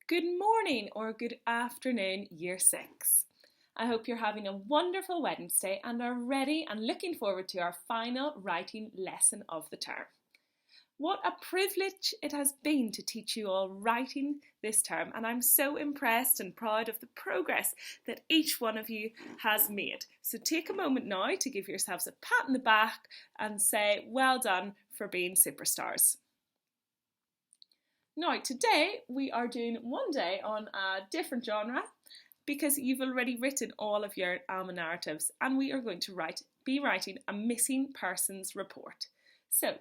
Good morning or good afternoon, Year 6. I hope you're having a wonderful Wednesday and are ready and looking forward to our final writing lesson of the term. What a privilege it has been to teach you all writing this term, and I'm so impressed and proud of the progress that each one of you has made. So take a moment now to give yourselves a pat on the back and say well done for being superstars. Now today we are doing one day on a different genre because you've already written all of your Alma narratives, and we are going to be writing a missing persons report. So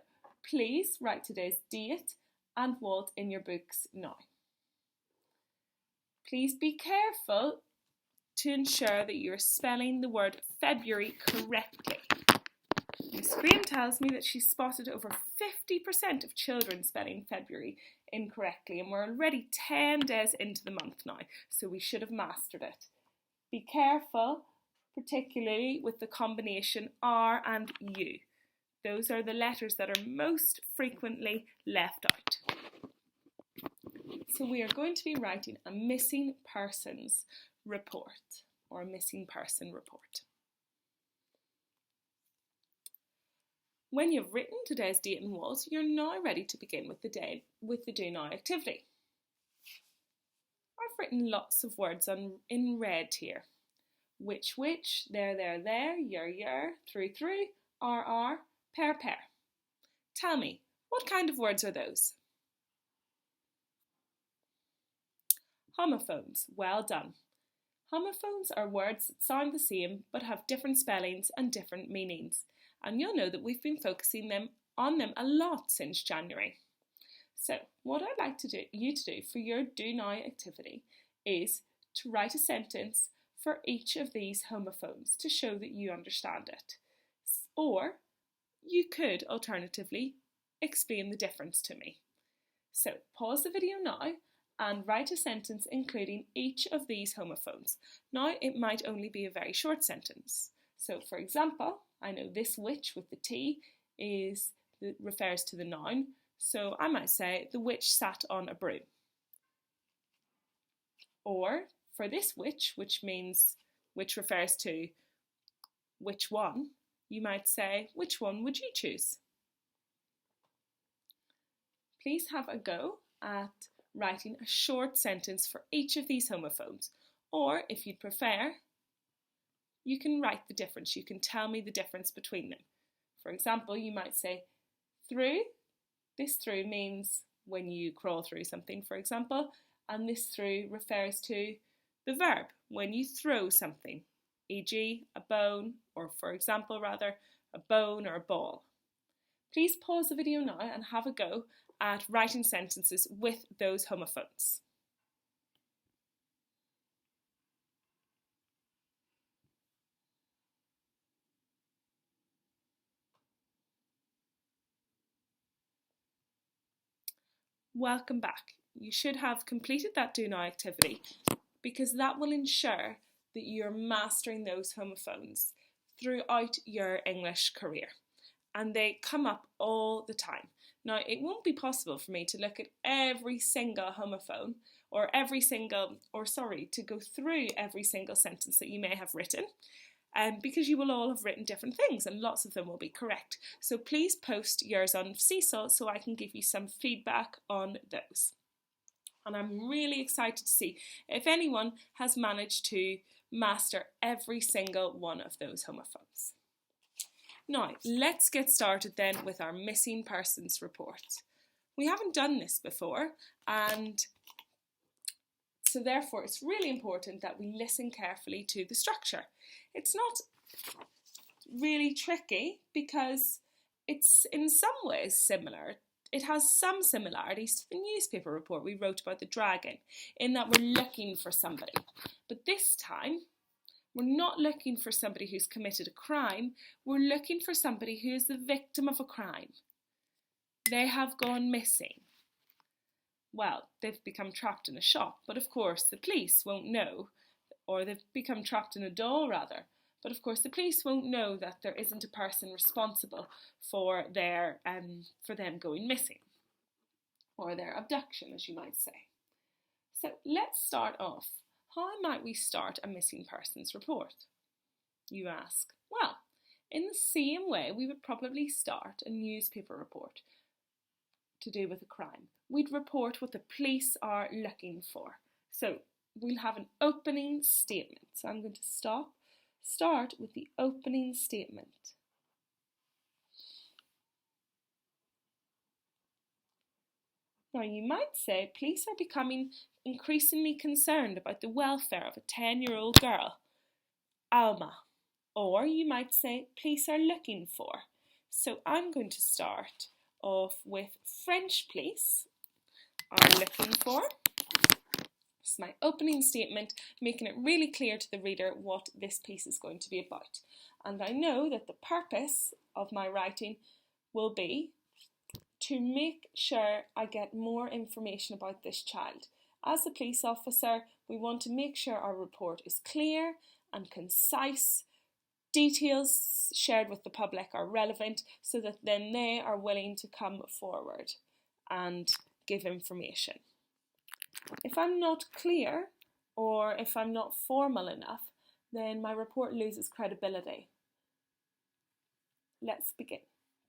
please write today's date and what in your books now. Please be careful to ensure that you're spelling the word February correctly. The screen tells me that she spotted over 50% of children spelling February incorrectly, and we're already 10 days into the month now, so we should have mastered it. Be careful, particularly with the combination R and U. Those are the letters that are most frequently left out. So we are going to be writing a missing persons report, or a missing person report. When you've written today's date and what, you're now ready to begin with the do now activity. I've written lots of words in red here. Which, there, your, through, are, pair. Tell me, what kind of words are those? Homophones, well done. Homophones are words that sound the same but have different spellings and different meanings. And you'll know that we've been focusing on them a lot since January. So what I'd like you to do for your do now activity is to write a sentence for each of these homophones to show that you understand it. Or you could alternatively explain the difference to me. So pause the video now and write a sentence including each of these homophones. Now it might only be a very short sentence. So for example, I know this witch with the T refers to the noun, so I might say the witch sat on a broom. Or for this which refers to which one, you might say which one would you choose? Please have a go at writing a short sentence for each of these homophones, or if you'd prefer, you can write the difference. You can tell me the difference between them. For example, you might say through. This through means when you crawl through something, for example, and this through refers to the verb when you throw something, e.g. a bone, or for example rather, a bone or a ball. Please pause the video now and have a go at writing sentences with those homophones. Welcome back. You should have completed that do now activity because that will ensure that you're mastering those homophones throughout your English career, and they come up all the time. Now it won't be possible for me to look at every single homophone to go through every single sentence that you may have written, because you will all have written different things and lots of them will be correct. So please post yours on Seesaw so I can give you some feedback on those. And I'm really excited to see if anyone has managed to master every single one of those homophones. Now, let's get started then with our missing persons report. We haven't done this before, and so therefore it's really important that we listen carefully to the structure. It's not really tricky because it's in some ways similar. It has some similarities to the newspaper report we wrote about the dragon, in that we're looking for somebody. But this time, we're not looking for somebody who's committed a crime, we're looking for somebody who is the victim of a crime. They have gone missing. Well, they've become trapped in a shop, but of course the police won't know, or they've become trapped in a doll rather, but of course the police won't know that there isn't a person responsible for them going missing, or their abduction, as you might say. So let's start off. How might we start a missing persons report? You ask. Well, in the same way we would probably start a newspaper report to do with a crime. We'd report what the police are looking for. So we'll have an opening statement. So I'm going to start with the opening statement. Now you might say police are becoming increasingly concerned about the welfare of a 10-year-old girl, Alma. Or you might say police are looking for. So I'm going to start off with French police are looking for. This is my opening statement, making it really clear to the reader what this piece is going to be about. And I know that the purpose of my writing will be to make sure I get more information about this child. As a police officer, we want to make sure our report is clear and concise. Details shared with the public are relevant so that then they are willing to come forward and give information. If I'm not clear or if I'm not formal enough, then my report loses credibility. Let's begin.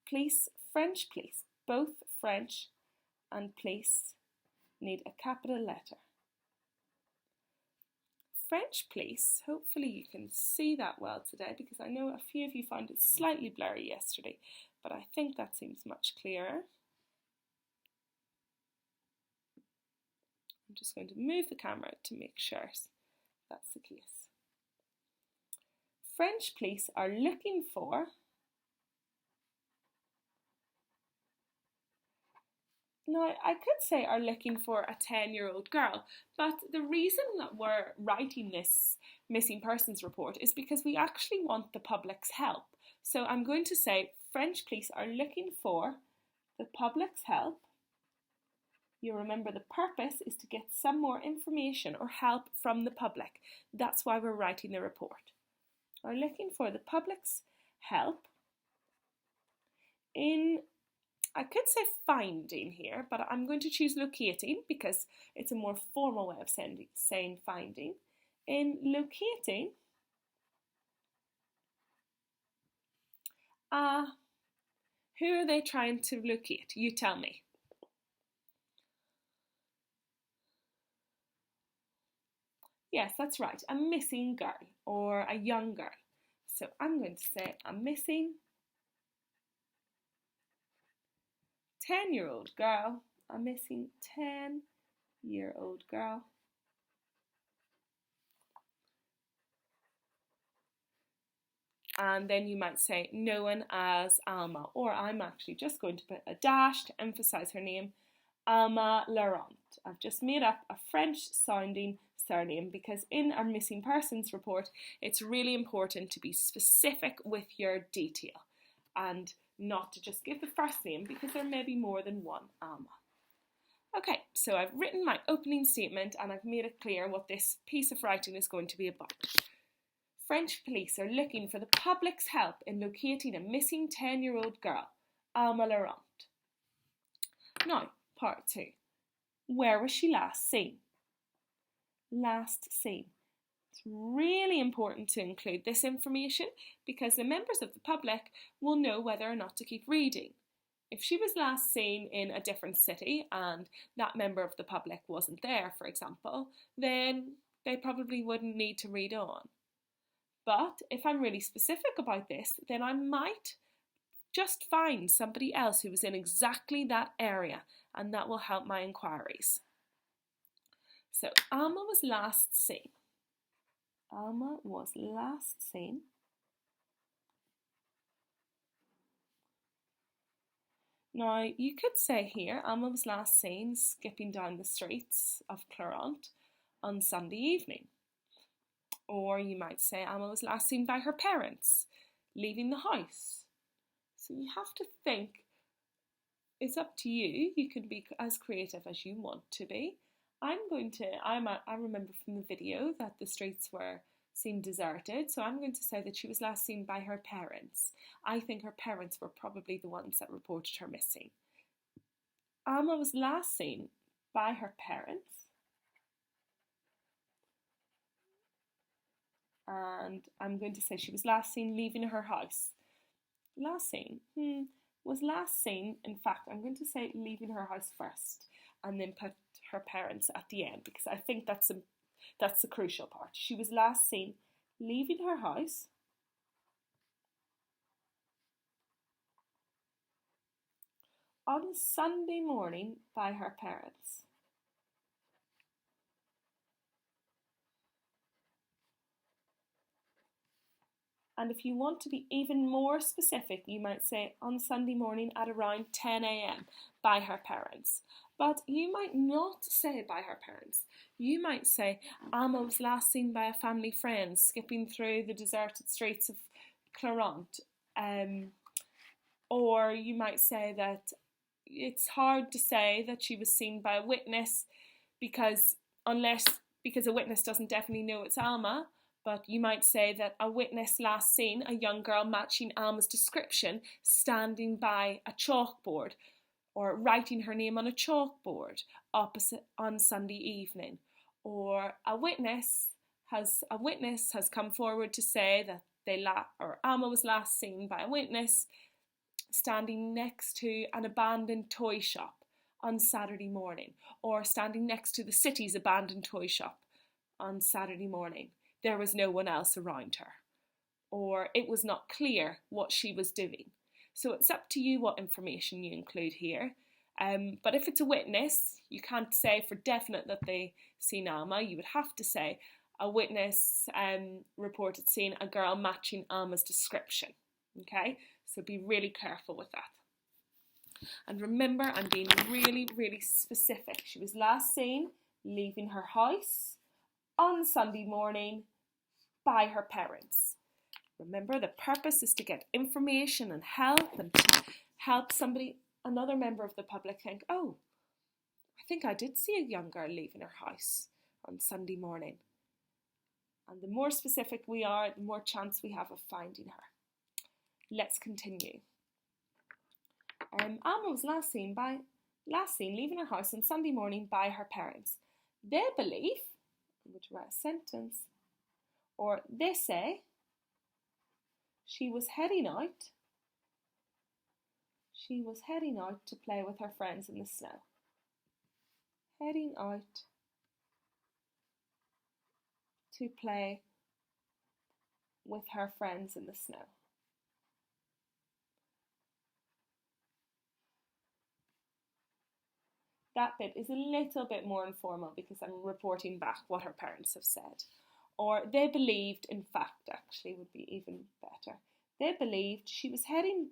Police, French police, both French and police need a capital letter. French police, hopefully you can see that well today because I know a few of you found it slightly blurry yesterday, but I think that seems much clearer. I'm just going to move the camera to make sure that's the case. French police are looking for Now, I could say are looking for a 10-year-old girl, but the reason that we're writing this missing persons report is because we actually want the public's help. So I'm going to say French police are looking for the public's help. You remember the purpose is to get some more information or help from the public. That's why we're writing the report. Are looking for the public's help in, I could say finding here, but I'm going to choose locating because it's a more formal way of saying finding. In locating who are they trying to locate? You tell me. Yes, that's right, a missing girl or a young girl. So I'm going to say a missing 10-year-old girl, a missing 10-year-old girl. And then you might say known as Alma, or I'm actually just going to put a dash to emphasize her name, Alma Laurent. I've just made up a French sounding surname because in our missing persons report it's really important to be specific with your detail and not to just give the first name because there may be more than one Alma. Okay, so I've written my opening statement and I've made it clear what this piece of writing is going to be about. French police are looking for the public's help in locating a missing 10-year-old girl, Alma Laurent. Now, part 2. Where was she last seen? Last seen. It's really important to include this information because the members of the public will know whether or not to keep reading. If she was last seen in a different city and that member of the public wasn't there, for example, then they probably wouldn't need to read on. But if I'm really specific about this, then I might just find somebody else who was in exactly that area, and that will help my inquiries. So Alma was last seen. Alma was last seen. Now you could say here, Alma was last seen skipping down the streets of Clarent on Sunday evening. Or you might say Alma was last seen by her parents, leaving the house. So you have to think, it's up to you. You can be as creative as you want to be. I remember from the video that the streets were seen deserted, so I'm going to say that she was last seen by her parents. I think her parents were probably the ones that reported her missing. Alma was last seen by her parents. And I'm going to say she was last seen leaving her house. Last seen? Was last seen, in fact, I'm going to say leaving her house first and then put her parents at the end, because I think that's the crucial part. She was last seen leaving her house on Sunday morning by her parents. And if you want to be even more specific, you might say on Sunday morning at around 10 a.m. by her parents. But you might not say by her parents. You might say Amma was last seen by a family friend skipping through the deserted streets of Claremont. Or you might say that it's hard to say that she was seen by a witness because a witness doesn't definitely know it's Alma. But you might say that a witness last seen a young girl matching Alma's description standing by a chalkboard or writing her name on a chalkboard opposite on Sunday evening. Or a witness has come forward to say that Alma was last seen by a witness standing next to an abandoned toy shop on Saturday morning, or standing next to the city's abandoned toy shop on Saturday morning. There was no one else around her, or it was not clear what she was doing. So it's up to you what information you include here. But if it's a witness, you can't say for definite that they seen Alma. You would have to say a witness reported seeing a girl matching Alma's description. Okay, so be really careful with that. And remember, I'm being really, really specific. She was last seen leaving her house on Sunday morning by her parents. Remember, the purpose is to get information and to help another member of the public think, oh, I think I did see a young girl leaving her house on Sunday morning. And the more specific we are, the more chance we have of finding her. Let's continue. Alma was last seen leaving her house on Sunday morning by her parents. They believe, I'm going to write a sentence, or they say she was heading out to play with her friends in the snow. Heading out to play with her friends in the snow. That bit is a little bit more informal because I'm reporting back what her parents have said. Or they believed, in fact, actually would be even better. They believed she was heading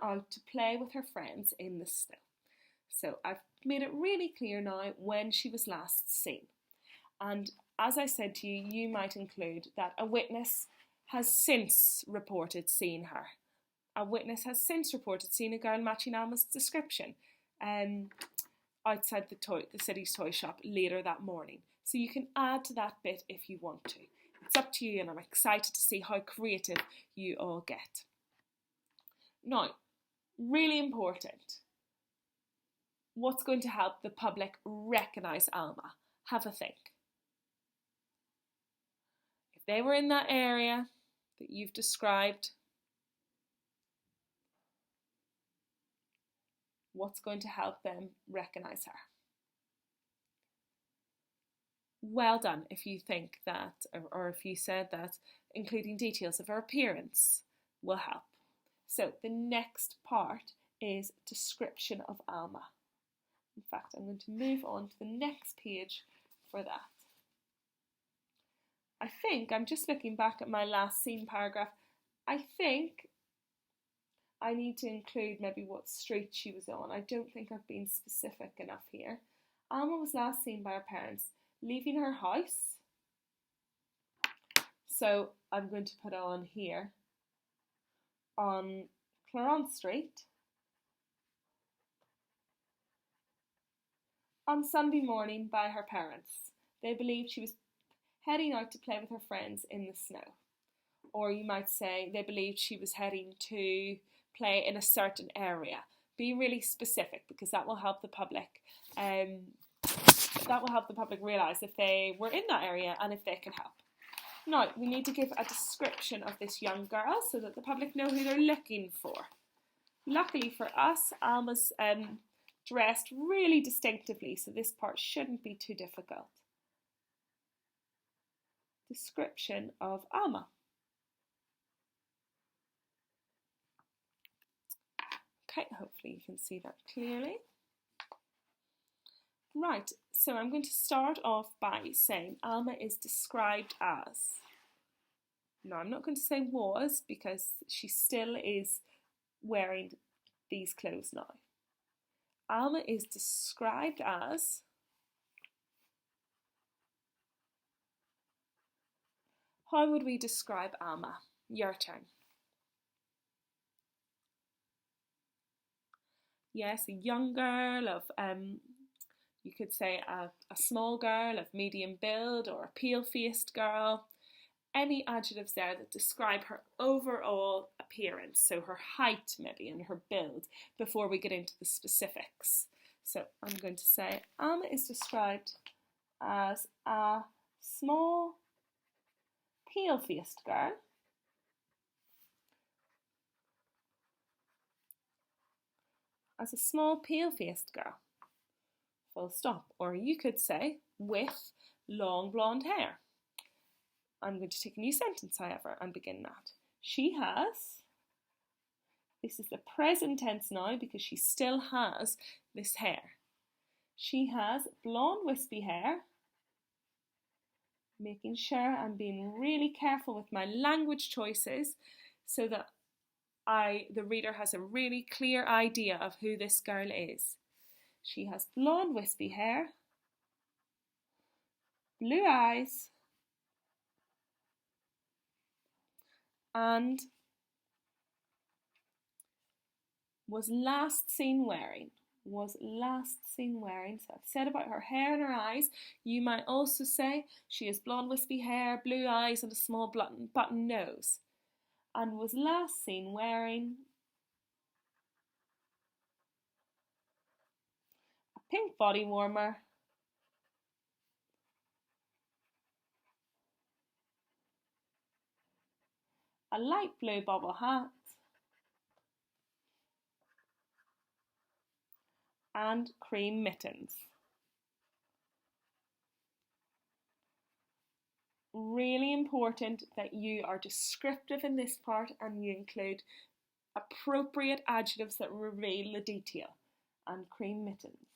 out to play with her friends in the snow. So I've made it really clear now when she was last seen. And as I said to you, you might include that a witness has since reported seeing her. A witness has since reported seeing a girl matching Alma's description outside the city's toy shop later that morning. So you can add to that bit if you want to. It's up to you, and I'm excited to see how creative you all get. Now, really important. What's going to help the public recognise Alma? Have a think. If they were in that area that you've described, what's going to help them recognise her? Well done if you think that, or if you said that including details of her appearance will help. So the next part is description of Alma. In fact, I'm going to move on to the next page for that. I think, I'm just looking back at my last seen paragraph, I think I need to include maybe what street she was on. I don't think I've been specific enough here. Alma was last seen by her parents leaving her house. So I'm going to put on here on Claremont Street on Sunday morning by her parents. They believed she was heading out to play with her friends in the snow. Or you might say they believed she was heading to play in a certain area. Be really specific because that will help the public that will help the public realise if they were in that area and if they can help. Now, we need to give a description of this young girl so that the public know who they're looking for. Luckily for us, Alma's dressed really distinctively, so this part shouldn't be too difficult. Description of Alma. Okay, hopefully you can see that clearly. Right, so I'm going to start off by saying Alma is described as. No, I'm not going to say was because she still is wearing these clothes now. Alma is described as how would we describe Alma? Your turn. Yes, a young girl of, you could say a small girl of medium build or a pale-faced girl. Any adjectives there that describe her overall appearance, so her height maybe and her build, before we get into the specifics. So I'm going to say Alma is described as a small pale-faced girl full stop. Or you could say with long blonde hair. I'm going to take a new sentence, however, and begin that. She has, this is the present tense now because she still has this hair. She has blonde wispy hair, making sure I'm being really careful with my language choices so that the reader has a really clear idea of who this girl is. She has blonde wispy hair, blue eyes, and was last seen wearing. So I've said about her hair and her eyes. You might also say she has blonde wispy hair, blue eyes and a small button nose. And was last seen wearing a pink body warmer, a light blue bobble hat, and cream mittens. Really important that you are descriptive in this part and you include appropriate adjectives that reveal the detail. And cream mittens.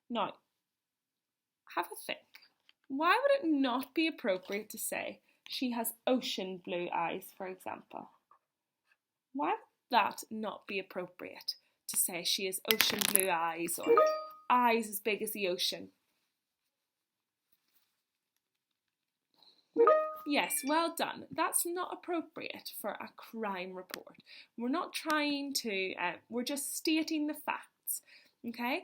Now, have a think. Why would it not be appropriate to say she has ocean blue eyes, for example? Why would that not be appropriate to say she has ocean blue eyes or eyes as big as the ocean? Yes, well done. That's not appropriate for a crime report. We're not trying to, we're just stating the facts, okay?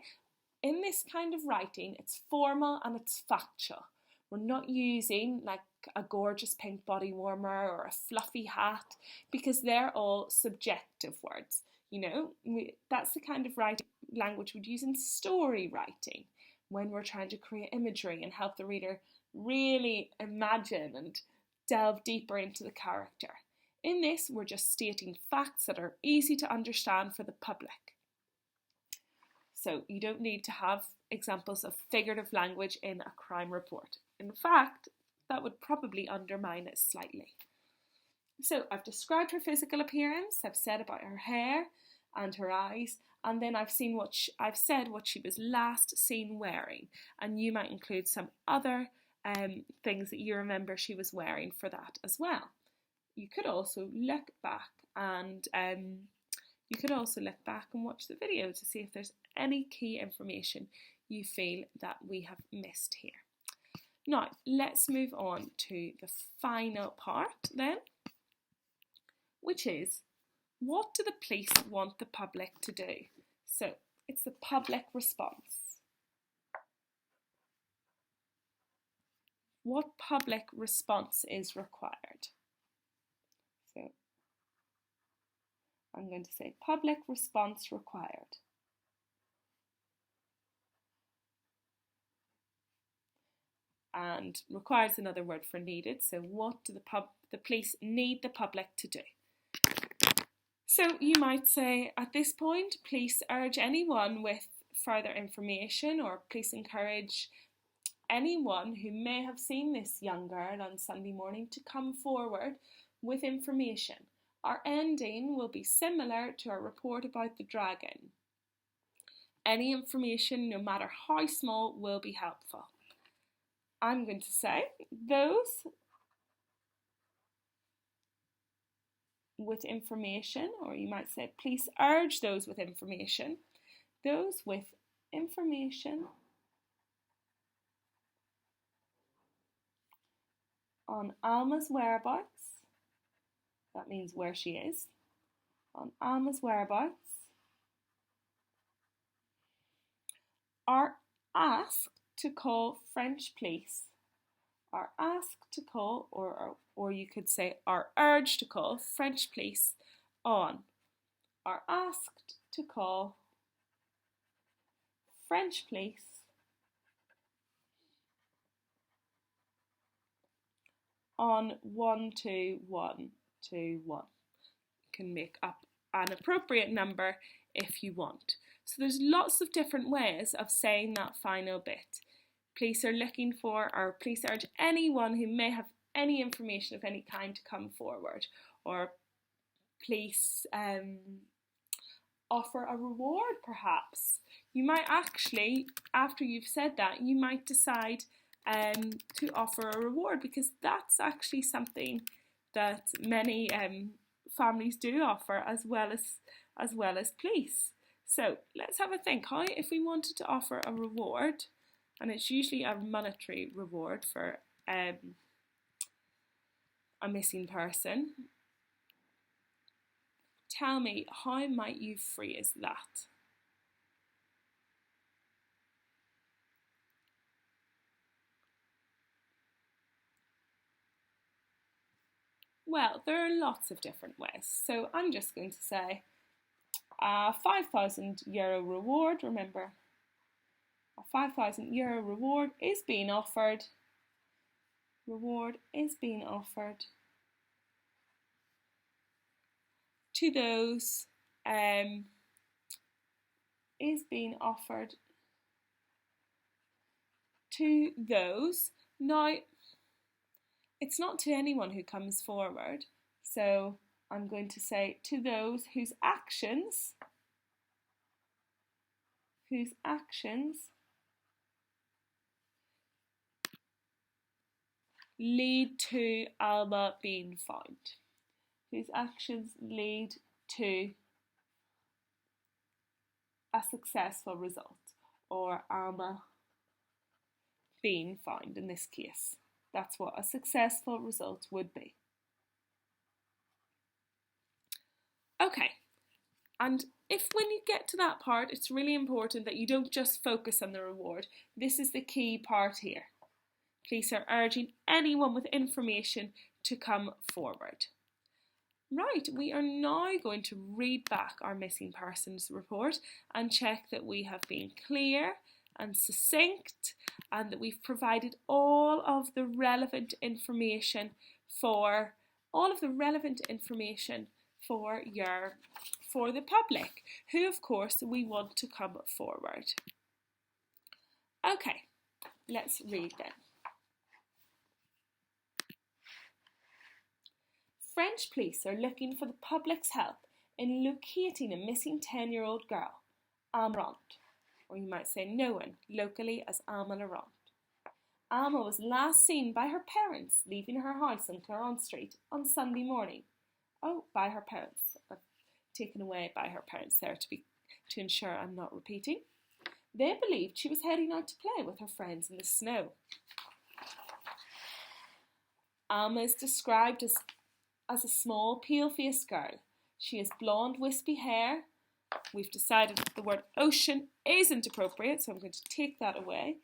In this kind of writing, it's formal and it's factual. We're not using like a gorgeous pink body warmer or a fluffy hat because they're all subjective words. You know, that's the kind of writing language we'd use in story writing when we're trying to create imagery and help the reader really imagine and delve deeper into the character. In this, we're just stating facts that are easy to understand for the public. So you don't need to have examples of figurative language in a crime report. In fact, that would probably undermine it slightly. So I've described her physical appearance, I've said about her hair and her eyes, and then I've said what she was last seen wearing, and you might include some other things that you remember she was wearing for that as well. You could also look back and watch the video to see if there's any key information you feel that we have missed here. Now, let's move on to the final part then, which is, what do the police want the public to do? So, it's the public response. What public response is required? So, I'm going to say public response required. and requires another word for needed. So what do the police need the public to do? So you might say, at this point, police urge anyone with further information, or police encourage anyone who may have seen this young girl on Sunday morning to come forward with information. Our ending will be similar to our report about the dragon. Any information, no matter how small, will be helpful. I'm going to say those with information, or you might say police urge those with information. Those with information on Alma's whereabouts, that means where she is, on Alma's whereabouts, are asked to call French police, are asked to call, or you could say are urged to call French police on, are asked to call French police on 12121. You can make up an appropriate number if you want. So there's lots of different ways of saying that final bit. Police are looking for, or police urge anyone who may have any information of any kind to come forward, or police offer a reward perhaps. You might actually, after you've said that, you might decide to offer a reward, because that's actually something that many families do offer, as well as police. So let's have a think. How, if we wanted to offer a reward, and it's usually a monetary reward for a missing person, tell me, how might you phrase that? Well, there are lots of different ways. So I'm just going to say a €5,000 reward. Remember, a €5,000 reward is being offered. Reward is being offered to those, is being offered to those. Now, it's not to anyone who comes forward, so I'm going to say to those whose actions lead to Alma being found. Whose actions lead to a successful result, or Alma being found in this case. That's what a successful result would be. Okay, and if when you get to that part, it's really important that you don't just focus on the reward. This is the key part here. Police are urging anyone with information to come forward. Right, we are now going to read back our missing persons report and check that we have been clear and succinct, and that we've provided all of the relevant information for the public, who of course we want to come forward. Okay, let's read then. French police are looking for the public's help in locating a missing 10-year-old girl, Amma, or you might say known locally as Alma Laurent. Alma was last seen by her parents leaving her house on Clarence Street on Sunday morning. Oh, by her parents. I've taken away by her parents there to ensure I'm not repeating. They believed she was heading out to play with her friends in the snow. Alma is described as a small, pale-faced girl. She has blonde, wispy hair. We've decided that the word ocean isn't appropriate, so I'm going to take that away.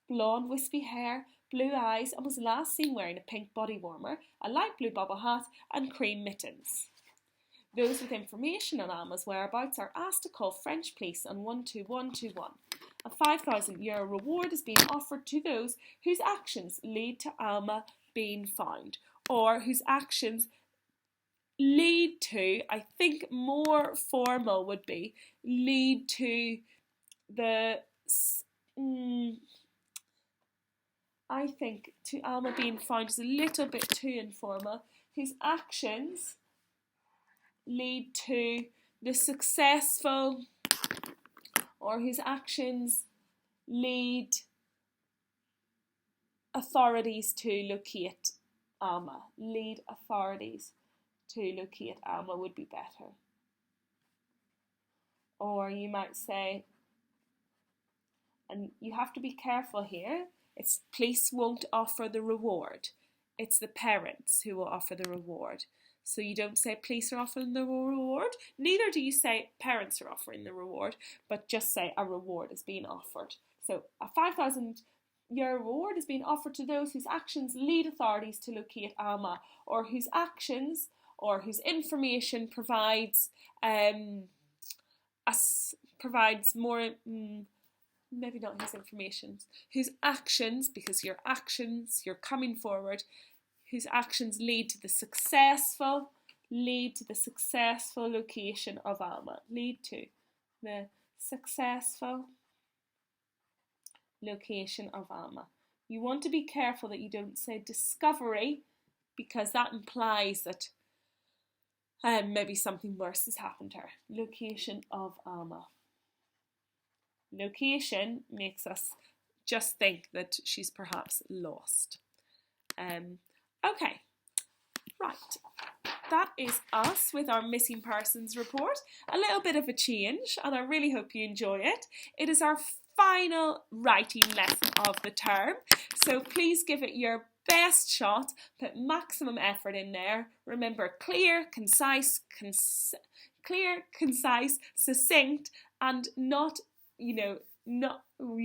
Blonde, wispy hair, blue eyes, and was last seen wearing a pink body warmer, a light blue bobble hat, and cream mittens. Those with information on Alma's whereabouts are asked to call French police on 12121. A €5,000 reward is being offered to those whose actions lead to Alma being found, or whose actions lead to, I think more formal would be, lead to the, I think to Alma being found is a little bit too informal, whose actions lead to the successful, or whose actions lead authorities to locate Alma. Lead authorities to locate Alma would be better. Or you might say, and you have to be careful here, it's police won't offer the reward. It's the parents who will offer the reward. So you don't say police are offering the reward, neither do you say parents are offering the reward, but just say a reward is being offered. So a €5,000 reward is being offered to those whose actions lead authorities to locate Alma, or whose actions or whose information provides more, maybe not his information, whose actions, because your actions, you're coming forward, whose actions lead to the successful location of Alma. Lead to the successful location of Alma. You want to be careful that you don't say discovery, because that implies that maybe something worse has happened to her. Location of Alma. Location makes us just think that she's perhaps lost. Okay, right. That is us with our missing persons report. A little bit of a change, and I really hope you enjoy it. It is our final writing lesson of the term, so please give it your best shot, put maximum effort in there. Remember, clear, concise, succinct, and not, you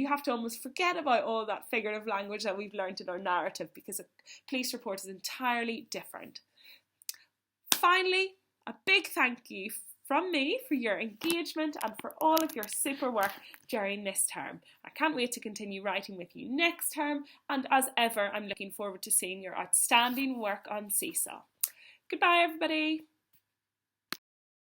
have to almost forget about all that figurative language that we've learned in our narrative, because a police report is entirely different. Finally, a big thank you from me for your engagement and for all of your super work during this term. I can't wait to continue writing with you next term, and as ever, I'm looking forward to seeing your outstanding work on Seesaw. Goodbye, everybody.